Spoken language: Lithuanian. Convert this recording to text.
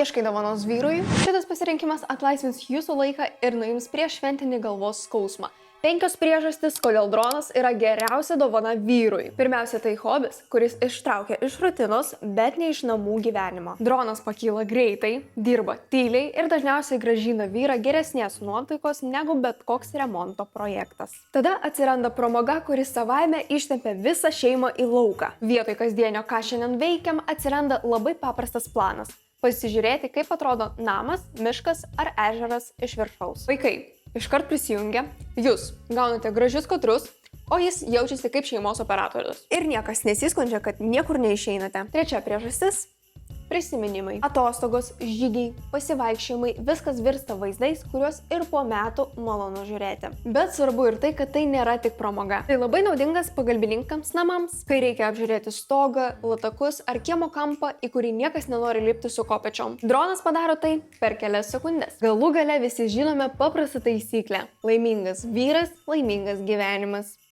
Ieškai dovanos vyrui, šitas pasirinkimas atlaisvins jūsų laiką ir nuims prieš šventinį galvos skausmą. 5 priežastys, kodėl dronas yra geriausia dovana vyrui. Pirmiausia, tai hobis, kuris ištraukia iš rutinos, bet ne iš namų gyvenimo. Dronas pakyla greitai, dirba tyliai ir dažniausiai grąžina vyrą geresnės nuotaikos negu bet koks remonto projektas. Tada atsiranda pramoga, kuris savaime ištempia visą šeimą į lauką. Vietoj kasdienio, ką šiandien veikiam, atsiranda labai paprastas planas. Pasižiūrėti, kaip atrodo namas, miškas ar ežeras iš viršaus. Vaikai iškart prisijungia, jūs gaunate gražius kadrus, o jis jaučiasi kaip šeimos operatorius. Ir niekas nesiskundžia, kad niekur neišeinate. Trečia priežastis – prisiminimai. Atostogos, žygiai, pasivaikščiojimai, viskas virsta vaizdais, kuriuos ir po metų malonu žiūrėti. Bet svarbu ir tai, kad tai nėra tik pramoga. Tai labai naudingas pagalbininkams namams, kai reikia apžiūrėti stogą, latakus ar kiemo kampą, į kurį niekas nenori lipti su kopečiom. Dronas padaro tai per kelias sekundės. Galų gale visi žinome paprastą taisyklę. Laimingas vyras, laimingas gyvenimas.